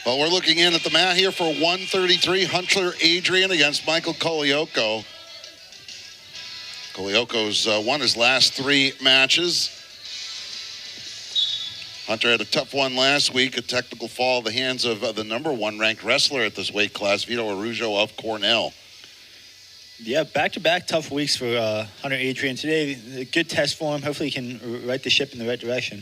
Well, we're looking in at the mat here for 133. Hunter Adrian against Michael Kolioko. Kolioko's won his last 3 matches. Hunter had a tough one last week, a technical fall at the hands of the number 1 ranked wrestler at this weight class, Vito Araujo of Cornell. Yeah, back-to-back tough weeks for Hunter Adrian. Today, a good test for him. Hopefully he can right the ship in the right direction.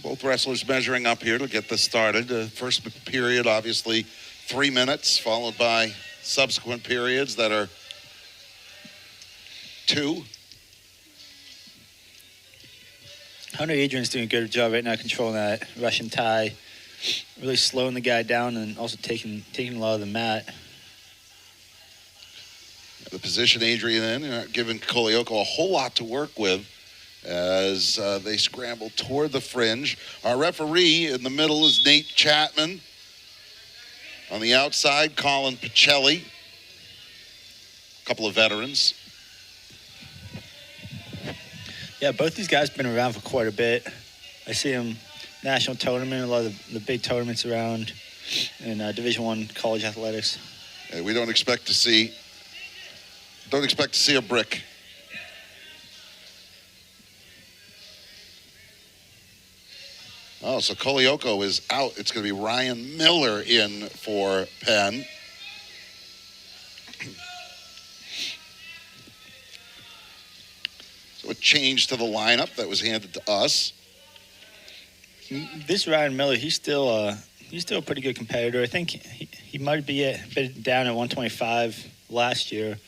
Both wrestlers measuring up here to get this started. The first period, obviously, 3 minutes, followed by subsequent periods that are 2. Hunter Adrian's doing a good job right now controlling that Russian tie, really slowing the guy down and also taking a lot of the mat. The position Adrian in, giving Kolioko a whole lot to work with as they scramble toward the fringe. Our referee in the middle is Nate Chapman. On the outside, Colin Pacelli. A couple of veterans. Yeah, both these guys have been around for quite a bit. I see them national tournament, a lot of the big tournaments around in Division I college athletics. We don't expect to see a brick. Oh, so Kolioko is out. It's going to be Ryan Miller in for Penn. So a change to the lineup that was handed to us. This Ryan Miller, he's still a pretty good competitor. I think he might be a bit down at 125 last year.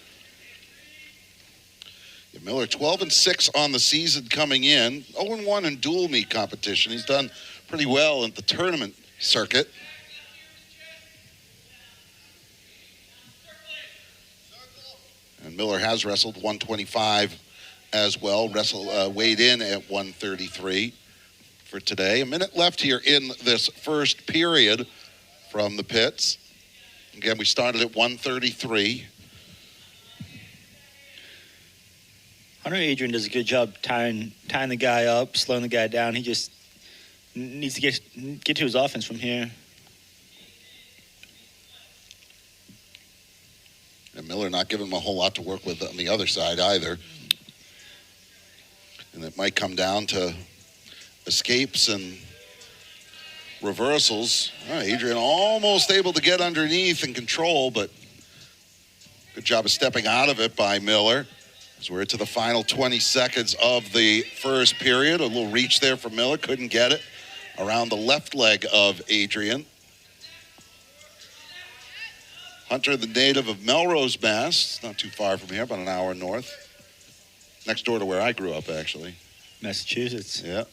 Yeah, Miller 12-6 on the season coming in. 0-1 in dual meet competition. He's done pretty well at the tournament circuit. And Miller has wrestled 125 as well. Weighed in at 133 for today. A minute left here in this first period from the pits. Again, we started at 133. Hunter Adrian does a good job tying the guy up, slowing the guy down. He just needs to get to his offense from here. And Miller not giving him a whole lot to work with on the other side either. And it might come down to escapes and reversals. Adrian almost able to get underneath and control, but good job of stepping out of it by Miller. As we're to the final 20 seconds of the first period. A little reach there for Miller. Couldn't get it around the left leg of Adrian. Hunter, the native of Melrose, Mass. Not too far from here, about an hour north. Next door to where I grew up, actually. Massachusetts. Yeah.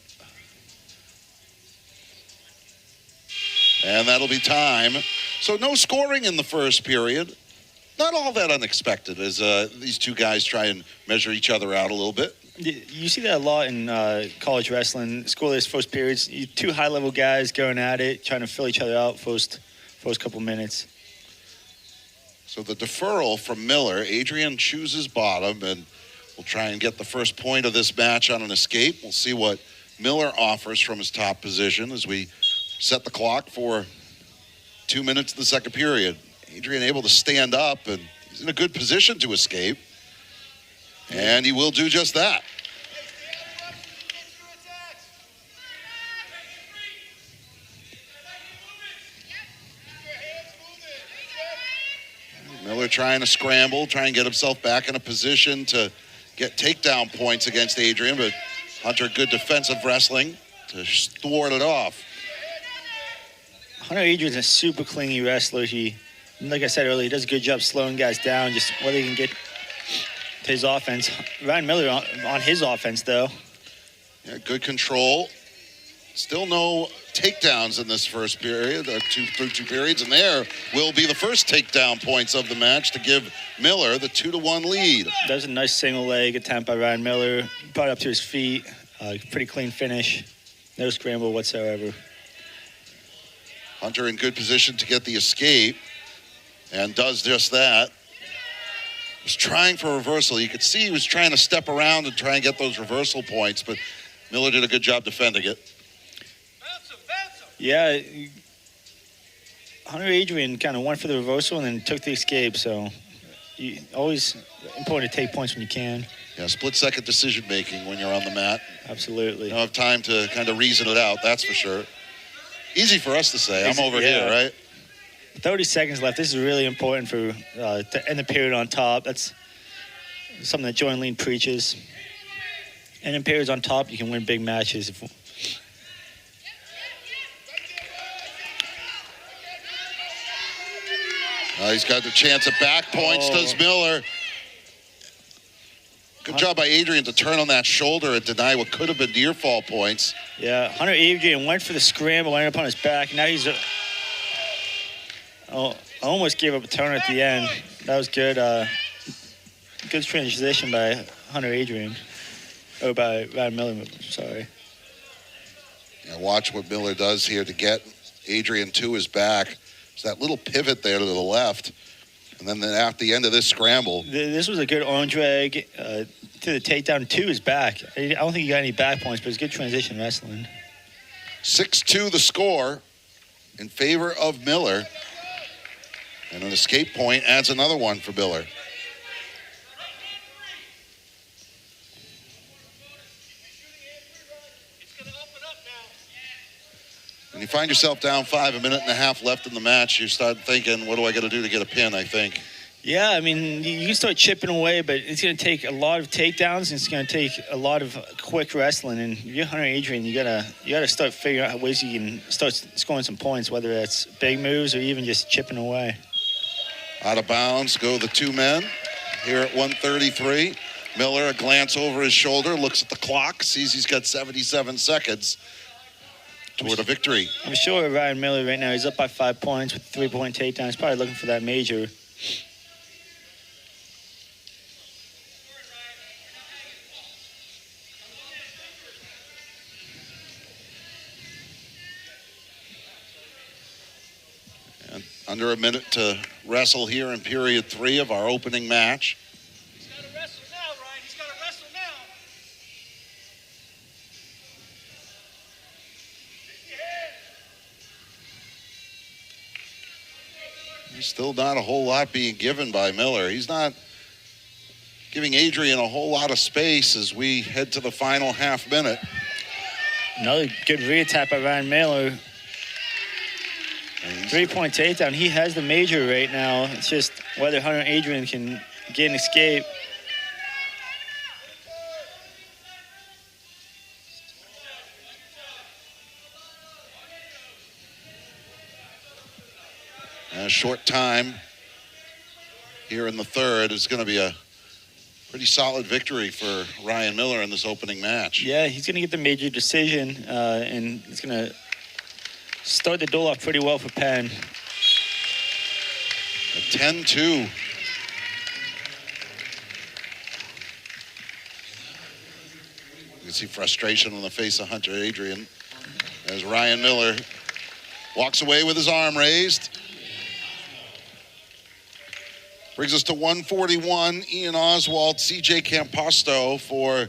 And that'll be time. So no scoring in the first period. Not all that unexpected as these two guys try and measure each other out a little bit. You see that a lot in college wrestling. Scoreless first periods. Two high-level guys going at it, trying to fill each other out first couple minutes. So the deferral from Miller. Adrian chooses bottom, and we'll try and get the first point of this match on an escape. We'll see what Miller offers from his top position as we set the clock for 2 minutes of the second period. Adrian able to stand up, and he's in a good position to escape. And he will do just that. Miller trying to scramble, trying to get himself back in a position to get takedown points against Adrian, but Hunter, good defensive wrestling to thwart it off. Hunter Adrian's a super clingy wrestler. Like I said earlier, he does a good job slowing guys down, just whether he can get to his offense. Ryan Miller on his offense, though. Yeah, good control. Still no takedowns in this first period, through two periods, and there will be the first takedown points of the match to give Miller the 2-1 lead. That was a nice single leg attempt by Ryan Miller. Brought it up to his feet. Pretty clean finish. No scramble whatsoever. Hunter in good position to get the escape, and does just that. Was trying for a reversal. You could see he was trying to step around and try and get those reversal points, but Miller did a good job defending it. Yeah, Hunter Adrian kind of went for the reversal and then took the escape. So, always important to take points when you can. Yeah, split-second decision-making when you're on the mat. Absolutely. You don't have time to kind of reason it out, that's for sure. Easy for us to say. I'm over here, right? 30 seconds left. This is really important for to end the period on top. That's something that Jordan Lean preaches. And in periods on top, you can win big matches. He's got the chance at back points, does Miller. Good job by Adrian to turn on that shoulder and deny what could have been near fall points. Yeah, Hunter Adrian went for the scramble, ended up on his back. Now he's almost gave up a turn at the end. That was good. Good transition by Hunter Adrian. Oh, by Ryan Miller, sorry. Yeah, watch what Miller does here to get Adrian to his back. It's that little pivot there to the left. And then at the end of this scramble. This was a good arm drag to the takedown to his back. I don't think he got any back points, but it's good transition wrestling. 6-2 the score in favor of Miller. And an escape point adds another one for Miller. When you find yourself down 5, a minute and a half left in the match, you start thinking, what do I got to do to get a pin, I think. Yeah, I mean, you can start chipping away, but it's going to take a lot of takedowns, and it's going to take a lot of quick wrestling. And if you're Hunter Adrian, you gotta start figuring out ways you can start scoring some points, whether that's big moves or even just chipping away. Out of bounds go the two men here at 133. Miller, a glance over his shoulder, looks at the clock, sees he's got 77 seconds toward a victory. I'm sure Ryan Miller right now, he's up by 5 points with 3-point takedown. He's probably looking for that major. And under a minute to wrestle here in period 3 of our opening match. He's got to wrestle now, Ryan. He's got to wrestle now. There's still not a whole lot being given by Miller. He's not giving Adrian a whole lot of space as we head to the final half minute. Another good rear tap by Ryan Miller. 3-point takedown. He has the major right now. It's just whether Hunter Adrian can get an escape. A short time here in the third is going to be a pretty solid victory for Ryan Miller in this opening match. Yeah, he's going to get the major decision, and it's going to start the duel off pretty well for Penn. A 10-2. You can see frustration on the face of Hunter Adrian as Ryan Miller walks away with his arm raised. Brings us to 141. Ian Oswald, CJ Camposto for